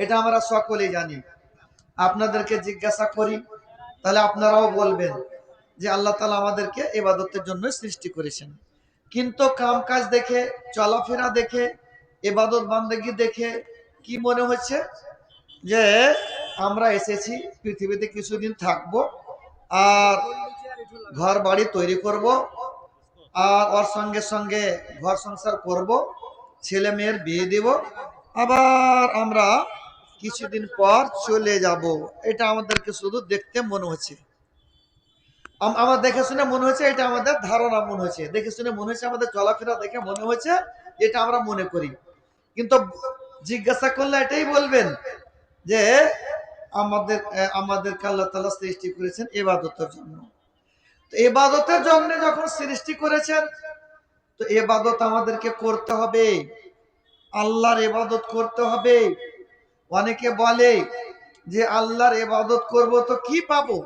এটা আমরা সকলেই জানি। আপনাদেরকে জিজ্ঞাসা করি, তাহলে আপনারাও বলবেন যে আল্লাহ তাআলা আমাদেরকে ইবাদতের জন্য সৃষ্টি করেছেন। কিন্তু কাম কাজ দেখে, চলাফেরা দেখে, ইবাদত বান্দেগি দেখে কি মনে হচ্ছে যে আমরা এসেছি পৃথিবীতে কিছুদিন থাকবো, আর ঘর বাড়ি তৈরি করব, আর ওর সঙ্গে সঙ্গে ঘর সংসার করব, ছেলে মেয়ের বিয়ে দেব, আবার আমরা কিছুদিন পর চলে যাব। এটা আমাদেরকে শুধু দেখতে মনে হচ্ছে, আমার দেখে শুনে মনে হচ্ছে, এটা আমাদের ধারণা মনে হচ্ছে, দেখে শুনে মনে হচ্ছে, আমাদের চলাফেরা দেখে মনে হচ্ছে, এটা আমরা মনে করি। কিন্তু জিজ্ঞাসা করলে এটাই বলবেন যে আমাদেরকে আল্লাহ তাআলা সৃষ্টি করেছেন ইবাদতের জন্য। তো ইবাদতের জন্য যখন সৃষ্টি করেছেন, তো ইবাদত আমাদেরকে করতে হবে, আল্লাহর ইবাদত করতে হবে। অনেকে বলে যে আল্লাহর ইবাদত করব তো কি পাবো,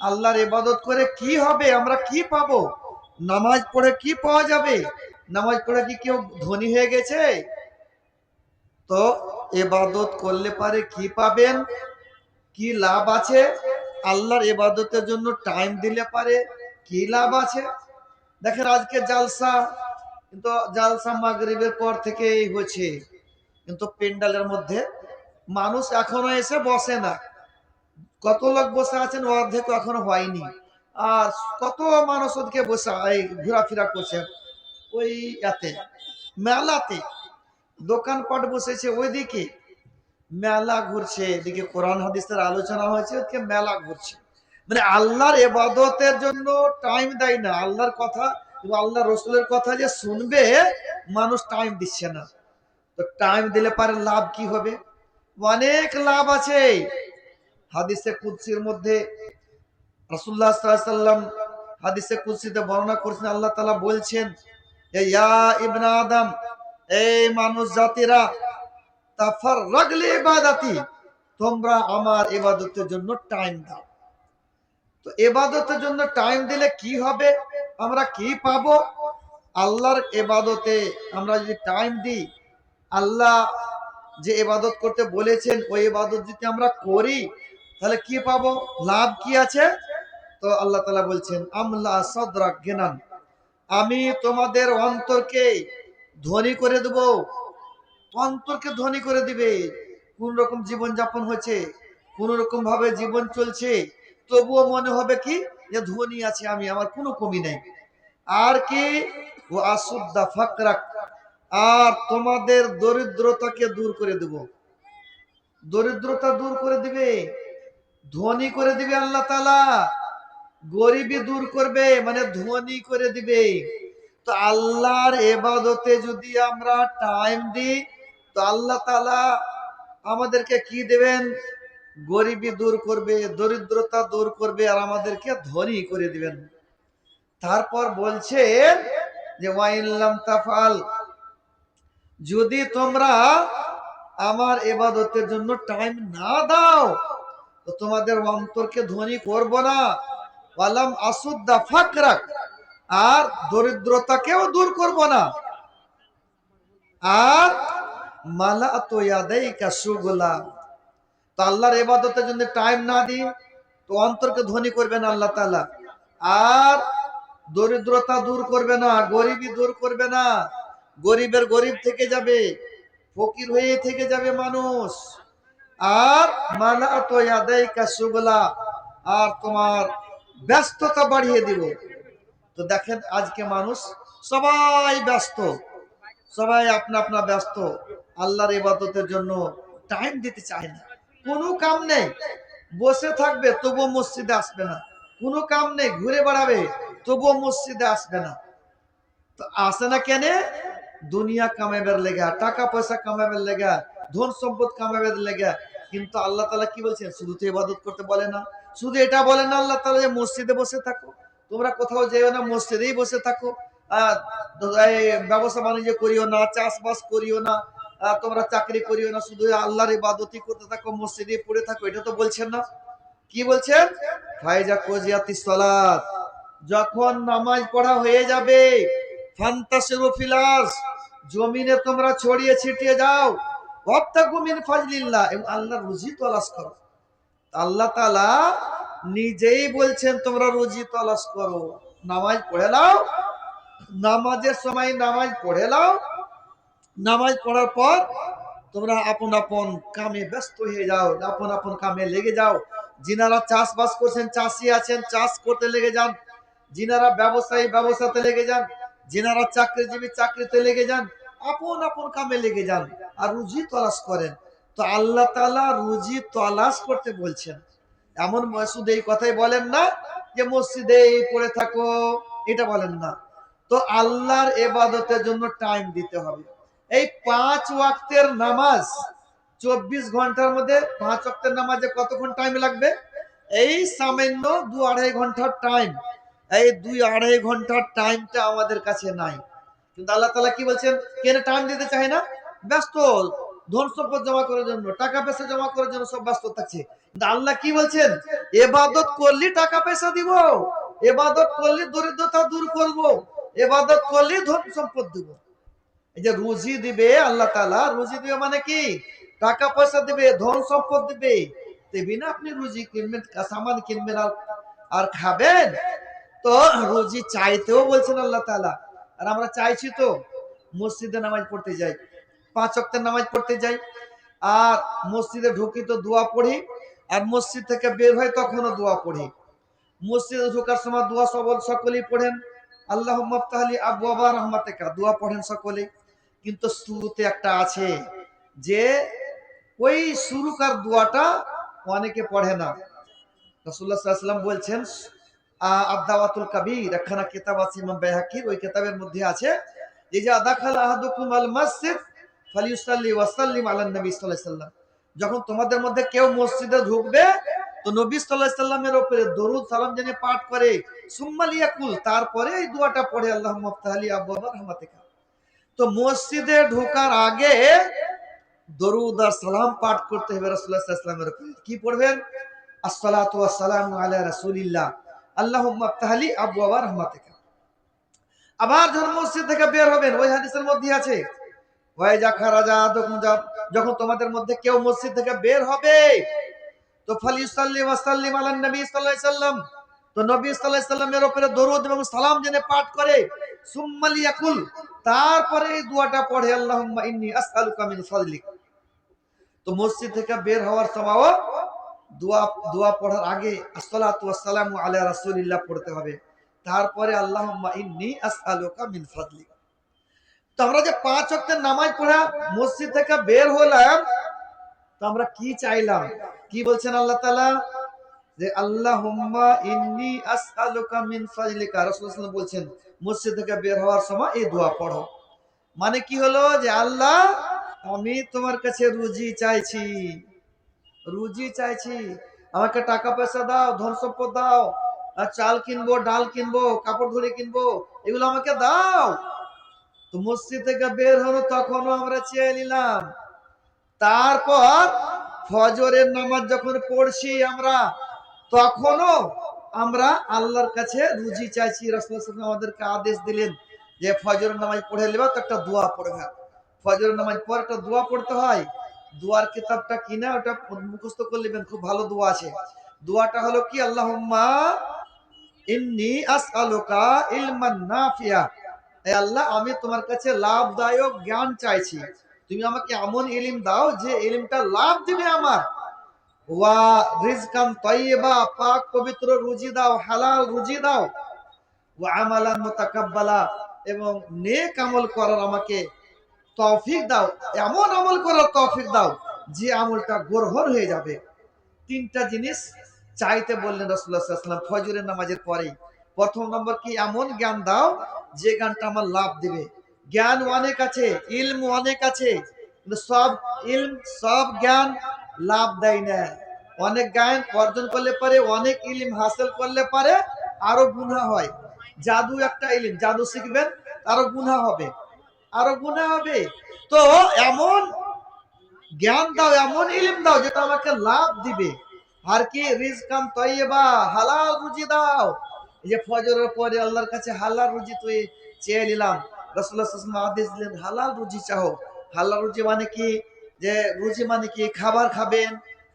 আল্লাহর ইবাদত করে কি হবে, আমরা কি পাবো, নামাজ পড়ে কি পাওয়া যাবে, নামাজ পড়ে কি কেউ ধনী হয়ে গেছে? তো ইবাদত করলে পারে কি পাবেন, কি লাভ আছে, আল্লাহর ইবাদতের জন্য টাইম দিলে পারে কি লাভ আছে। দেখেন আজকে জালসা, কিন্তু জালসা মাগরিবের পর থেকেই হচ্ছে, কিন্তু প্যান্ডেলের মধ্যে মানুষ এখনো এসে বসে না। কত লোক বসে আছেন অর্ধেক এখনো হয়নি, আর কত মানুষ ওদিকে বসে এই ঘোরাফেরা করছে ওই এতে মেলাতে, দোকানপাট বসেছে ওইদিকে, মেলা ঘুরছে, এদিকে কোরআন হাদিসের আলোচনা হয়েছে, ওদিকে মেলা ঘুরছে। মানে আল্লাহর ইবাদতের জন্য টাইম দেয় না, আল্লাহর কথা এবং আল্লাহ রসুলের কথা যে শুনবে মানুষ টাইম দিচ্ছে না। তো টাইম দিলে পারে লাভ কি হবে? অনেক লাভ আছে। হাদিসে কুদসির মধ্যে রাসূলুল্লাহ সাল্লাল্লাহু আলাইহি ওয়াসাল্লাম হাদিসে কুদসিতে বর্ণনা করেছেন, আল্লাহ তাআলা বলছেন, ইয়া ইবনে আদম, এই মানুষ জাতিরা, তাফাররাগ লি ইবাদাতি, তোমরা আমার ইবাদতের জন্য টাইম দাও। তো ইবাদতের জন্য টাইম দিলে কি হবে, আমরা কি পাবো? আল্লাহর ইবাদতে আমরা যদি টাইম দিই, আল্লাহ যে ইবাদত করতে বলেছেন ওই ইবাদত যদি আমরা করি, তাহলে কি পাবো, লাভ কি আছে? তো আল্লাহ তাআলা বলছেন, আমলা সাদরাক গিনান, আমি তোমাদের অন্তরকে ধনী করে দেব। অন্তরকে ধনী করে দিবে। কোন রকম জীবন যাপন হচ্ছে, কোন রকম ভাবে জীবন চলছে, তবুও মনে হবে কি যে ধনী আছে আমি, আমার কোনো কমি নেই। আর কি, ও আসুদ্দা ফাকরাক, আর তোমাদের দরিদ্রতাকে দূর করে দেব। দরিদ্রতা দূর করে দিবে, ধনী করে দিবে আল্লাহ তাআলা, গরিবী দূর করবে, মানে ধনী করে দিবে। তো আল্লাহর ইবাদতে যদি আমরা টাইম দিই, তো আল্লাহ তাআলা আমাদেরকে কি দেবেন, গরিবী দূর করবে, দরিদ্রতা দূর করবে, আর আমাদেরকে ধনী করে দিবেন। তারপর বলছে যে ওয়াইল্লাম তাফাল, যদি তোমরা আমার ইবাদতের জন্য টাইম না দাও, তো তোমাদের অন্তরকে ধনী করব না। ওয়ালাম আসুদ্দা ফাকরাক, আর দরিদ্রতাকেও দূর করব না। আর মালা তো ইয়াদাইকা সুগুলা, তো আল্লাহর ইবাদতের জন্য টাইম না দিই, তো অন্তরকে ধনী করবে না আল্লাহ তাআলা, আর দরিদ্রতা দূর করবে না, গরিবী দূর করবে না, গরিবের গরিব থেকে যাবে, ফকির হয়ে থেকে যাবে মানুষ। আর মালা তো ইয়াদাইকা সুগুলা, আর তোমার ব্যস্ততা বাড়িয়ে দিব। তো দেখেন আজকে মানুষ সবাই ব্যস্ত, সবাই আপনা আপনা ব্যস্ত, আল্লাহর ইবাদতের জন্য টাইম দিতে চায় না। কোনো কাম নেই, বসে থাকবে তবুও মসজিদে আসবে না, কোনো কাম নেই, ঘুরে বেড়াবে তবুও মসজিদে আসবে না। তো আসে না কেন? দুনিয়া কামাইবার লেগা, টাকা পয়সা কামাইবার লেগা, ধন সম্পদ কামাইবার লেগা। কিন্তু আল্লাহ তাআলা কি বলছেন, শুধু তো ইবাদত করতে বলে না, শুধু এটা বলে না আল্লাহ তাআলা যে মসজিদে বসে থাকো, তোমরা কোথাও যেও না, মসজিদেই বসে থাকো। ব্যবসা বাণিজ্য করিও না, চাষবাস করিও না, তোমরা চাকরি করিও না, শুধু আল্লাহর ইবাদতই করতে থাকো, মসজিদে পড়ে থাকো, এটা তো বলছেন না। কি বলছেন? ফাইজা কুজিয়াতিস সালাত, যখন নামাজ পড়া হয়ে যাবে, ফান্তাশিরু ফিল আরজ, জমিনে তোমরা ছড়িয়ে ছিটিয়ে যাও, ওয়াবতাগু মিন ফাজলিল্লাহ, এবং আল্লাহর রুজি তালাশ করো। আল্লাহ তাআলা নিজেই বলছেন তোমরা রুজি তালাশ করো। নামাজ পড়ে নাও, নামাজের সময় নামাজ পড়ে নাও, নামাজ পড়ার পর তোমরা আপন আপন কামে ব্যস্ত হয়ে যাও, আপন আপন কামে লেগে যাও। যিনারা চাষবাস করছেন, চাষি আছেন, চাষ করতে লেগে যান। যিনারা ব্যবসায়ী, ব্যবসাতে লেগে যান। যিনারা চাকরিজীবী, চাকরিতে লেগে যান। আপন আপন কামে লেগে যান আর রুজি তলাশ করেন। তো আল্লাহ তাআলা রুজি তলাশ করতে বলছেন। এমন শুধু এই কথাই বলেন না যে মসজিদে পড়ে থাকো, এটা বলেন না। তো আল্লাহর ইবাদতের জন্য টাইম দিতে হবে। এই 5 ওয়াক্তের নামাজ 24 ঘন্টার মধ্যে 5 ওয়াক্তের নামাজে কতক্ষণ টাইম লাগবে? এই সামান্য 2-2.5 ঘন্টার টাইম। এই 2-2.5 ঘন্টার টাইমটা আমাদের কাছে নাই। কিন্তু আল্লাহ তাআলা কি বলছেন? কেন টাইম দিতে চায় না? ব্যস্ত, ধন সম্পদ জমা করার জন্য, টাকা পয়সা জমা করার জন্য সব ব্যস্ত থাকছে। কিন্তু আল্লাহ কি বলছেন? ইবাদত করলে টাকা পয়সা দিব, ইবাদত করলে দরিদ্রতা দূর করব, ইবাদত করলে ধন সম্পদ দিব। এই যে রুজি দিবে আল্লাহ তাআলা, রুজি দিবে মানে কি? টাকা পয়সা দিবে, ধন সম্পদ দিবে। দেবে না, আপনি রুজি কিনবেন, সামান কিনবেন আর খাবেন। তো রুজি চাইতেও বলছেন আল্লাহ তাআলা। আর আমরা চাইছি তো মসজিদে নামাজ পড়তে যাই, 5 ওয়াক্তের নামাজ পড়তে যাই, আর মসজিদে ঢুকি তো দোয়া পড়ি, আর মসজিদ থেকে বের হয় তখনও দোয়া পড়ি। মসজিদে ঢোকার সময় দোয়া সকলেই পড়েন, আল্লাহুম্মা আফতাহ লি আবওয়াবা রাহমাতিকা, দোয়া পড়েন সকলে। কিন্তু শুরুতে একটা আছে যে ওই শুরুকার দোয়াটা অনেকে পড়ে না। রাসূলুল্লাহ সাল্লাল্লাহু আলাইহি ওয়াসাল্লাম বলছেন, আদ-দাওয়াতুল কাবীর, একখানা কিতাব আছে ইমাম বাইহাকির, ওই কিতাবের মধ্যে আছে যে ইজা দাখালা আহাদুকুম আল মসজিদ ফালিউসাল্লি ওয়া সাল্লিম আলান নবী সাল্লাল্লাহু আলাইহি ওয়াসাল্লাম, যখন তোমাদের মধ্যে কেউ মসজিদে ঢুকবে তো নবী সাল্লাল্লাহু আলাইহি ওয়াসাল্লামের উপরে দরুদ সালাম যেন পাঠ করে, সুম্মা লিয়াকুল, তারপরে এই দোয়াটা পড়ে আল্লাহুম্মা আফতাহ লি আবওয়াবা রাহমাতিকা। তো মসজিদে ঢোকার আগে দরুদ আর সালাম পাঠ করতে হবে রাসূলুল্লাহ সাল্লাল্লাহু আলাইহি ওয়াসাল্লামের উপরে। কি পড়বেন? আসসালাতু ওয়াসসালামু আলা রাসূলিল্লাহ, আল্লাহুম্মা আফতাহ লি আবওয়াবা রাহমাতিকা। আবার যখন মসজিদ থেকে বের হবেন, ওই হাদিসের মধ্যে আছে ওয়াইজা খারাজা আহাদুকুম, যখন তোমাদের মধ্যে কেউ মসজিদ থেকে বের হবে তো ফালিউসাল্লি ওয়া সাল্লিম আলান নবী সাল্লাল্লাহু আলাইহি ওয়াসাল্লাম, তো নবী সাল্লাল্লাহু আলাইহি ওয়াসাল্লামের উপরে দরুদ এবং সালাম যেন পাঠ করে, সুম্মা লিয়াকুল, তারপরে এই দোয়াটা পড়ে আল্লাহুম্মা ইন্নী আসআলুকা মিন ফাদলিক। তো মসজিদ থেকে বের হওয়ার সময়ও দোয়া দোয়া পড়ার আগে আসসালাতু ওয়াসসালামু আলা রাসূলিল্লাহ পড়তে হবে, তারপরে আল্লাহুম্মা ইন্নী আসআলুকা মিন ফাদলিক। তো আমরা যে 5 ওয়াক্তের নামাজ পড়া মসজিদ থেকে বের হলাম, তো আমরা কি চাইলাম? কি বলছেন আল্লাহ তাআলা? যে আল্লাহুম্মা ইন্নী আসআলুকা মিন ফাজলিকা, রাসূলুল্লাহ সাল্লাল্লাহু আলাইহি ওয়াসাল্লাম বলছেন মসজিদ থেকে বের হওয়ার সময় এই দোয়া পড়ো। মানে কি হলো? যে আল্লাহ, আমি তোমার কাছে রুজি চাইছি, রুজি চাইছি, আমাকে টাকা পয়সা দাও, ধন সম্পদ দাও, আর চাল কিনবো, ডাল কিনবো, কাপড় ধরে কিনবো, এগুলো আমাকে দাও। তো মসজিদ থেকে বের হলো তখনও আমরা চেয়ে নিলাম। তারপর ফজরের নামাজ যখন পড়ছি আমরা, তখনও আমরা আল্লাহর কাছে রুজি চাইছি। রাসূলুল্লাহ সাল্লাল্লাহু আলাইহি ওয়াসাল্লাম আমাদেরকে আদেশ দিলেন যে ফজরের নামাজ পড়ে নেবা তো একটা দোয়া পড়বে। ফজরের নামাজ পর একটা দোয়া পড়তে হয়। দোয়ার কিতাবটা কিনা ওটা মুখস্থ করে নেবেন, খুব ভালো দোয়া আছে। দোয়াটা হলো কি? আল্লাহুম্মা ইন্নী আসআলুকা ইলমান নাফিয়া, হে আল্লাহ, আমি তোমার কাছে লাভদায়ক জ্ঞান চাইছি। তুমি আমাকে এমন ইলম দাও যে ইলমটা লাভ দিবে আমার। ওয়া রিজকান তাইয়্যিবা, পাক পবিত্র রুজি দাও, হালাল রুজি দাও। ওয়া আমালান মুতাকাব্বালা, এবং নেক আমল করার আমাকে তৌফিক দাও, এমন আমল করার তৌফিক দাও যে আমলটা গ্রহণ হয়ে যাবে। তিনটা জিনিস চাইতে বললেন রাসূলুল্লাহ সাল্লাল্লাহু আলাইহি ওয়াসাল্লাম ফজরের নামাজের পরেই। প্রথম নম্বর কি? এমন জ্ঞান দাও যে জ্ঞানটা আমার লাভ দিবে। জ্ঞান অনেক আছে, ইলম অনেক আছে, কিন্তু সব ইলম, সব জ্ঞান লাভ দেয় না। অনেক জ্ঞান অর্জন করলে পারে, অনেক ইলম হাসিল করলে পারে আরো গুনাহ হয়। জাদু একটা ইলম, জাদু শিখবেন আরো গুনাহ হবে, আরো গুনাহ হবে। তো এমন জ্ঞান দাও, এমন ইলম দাও যেটা আমাকে লাভ দিবে। আর কি? রিজকান তাইয়্যিবা, হালাল রুজি দাও। এই যে ফজরের পরে আল্লাহর কাছে হালাল রুজি তুই চেয়ে নিলাম, রাসূলুল্লাহ সাল্লাল্লাহু আলাইহি ওয়াসাল্লাম আদেশ দিলেন হালাল রুজি চাও। হালাল রুজি মানে কি? যে রুজি মানে কি খাবার খাবেন,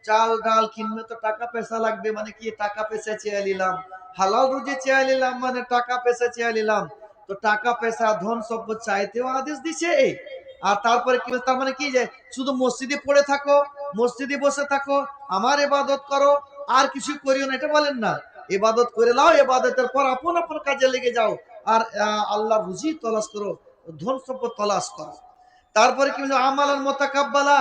চাল ডাল কিনবে তো টাকা পয়সা লাগবে, মানে কি টাকা পয়সা চেয়ে নিলাম। হালাল রুজি চেয়ে নিলাম মানে টাকা পয়সা চেয়ে নিলাম। তো টাকা পয়সা ধন সম্পদ চাইতেও আদেশ দিছে। আর তারপরে কি তার মানে কি যে শুধু মসজিদে পড়ে থাকো, মসজিদে বসে থাকো, আমার ইবাদত করো, আর কিছু করিও না, এটা বলেন না। ইবাদত করে নাও, ইবাদতের পর আপন আপন কাজে লেগে যাও, আর আল্লাহর রুজি তলাশ করো, ধন সম্পদ তলাশ করো। তারপরে কি বলছে, আমালান মুতাকাব্বালা,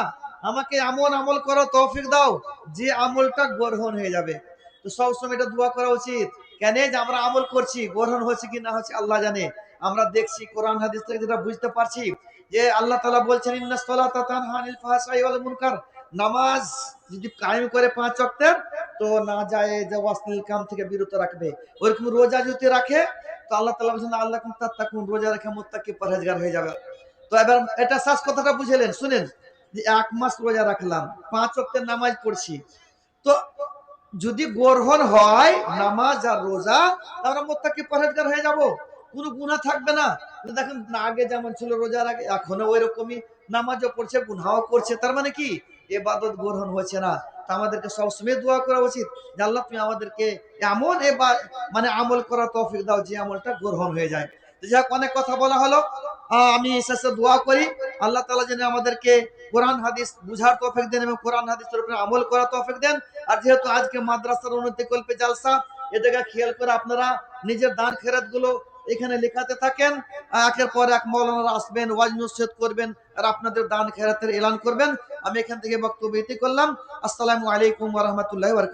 আমাকে এমন আমল করো, তৌফিক দাও যে আমলটা গ্রহণ হয়ে যাবে। তো সবসময় এটা দোয়া করা উচিত। কেন? যে আমরা আমল করছি, গ্রহণ হচ্ছে কি না হচ্ছে আল্লাহ জানে। আমরা দেখছি কোরআন হাদিস থেকে যেটা বুঝতে পারছি যে আল্লাহ তাআলা বলছেন, ইন্নাস সালাতা তানহা আনিল ফাহশাই ওয়াল মুনকার, নামাজ যদি কায়েম করে 5 ওয়াক্তের, তো না যায় যে অশ্লীল কাম থেকে বিরত রাখবে। ওরকম রোজা যদি রাখে, তো আল্লাহ তাআলা বলেছেন, আল্লাহকুম তাত্তাকুন, রোজা রেখে মুত্তাকি পরহেজগার হয়ে যাবে। তো এবার এটা শেষ কথাটা বুঝলেন, শুনেন। যে 1 মাস রোজা রাখলাম, 5 ওয়াক্তের নামাজ পড়ছি, তো যদি গ্রহণ হয় নামাজ আর রোজা, তাহলে মুত্তাকি পরহেজগার হয়ে যাব, কোনো গুনাহ থাকবে না। দেখেন না, আগে যেমন ছিল রোজার আগে, এখনো ওই রকমই নামাজও পড়ছে, গুনাহও করছে, তার মানে কি ইবাদত গ্রহণ হচ্ছে না। তা আমাদেরকে সবসময় দোয়া করা উচিত যে আল্লাহ তুমি আমাদেরকে এমন মানে আমল করার তৌফিক দাও যে আমলটা গ্রহণ হয়ে যায়। তো যাক, অনেক কথা বলা হলো। আমি শেষে দোয়া করি আল্লাহ তাআলা যেন আমাদেরকে কোরআন হাদিস বুঝার তৌফিক দেন এবং কোরআন হাদিসের উপরে আমল করার তৌফিক দেন। আর যেহেতু আজকে মাদ্রাসার উন্নতি কল্পে জালসা, এটাকে খেয়াল করে আপনারা নিজের দান খেরাত গুলো এখানে লেখাতে থাকেন। একের পর এক মাওলানারা আসবেন, ওয়াজ নসিহত করবেন, আর আপনাদের দান খেরাতের এলান করবেন। আমি এখান থেকে বক্তব্য ইতি করলাম। আসসালামু আলাইকুম ওয়া রাহমাতুল্লাহি ওয়া বারাকাতুহু।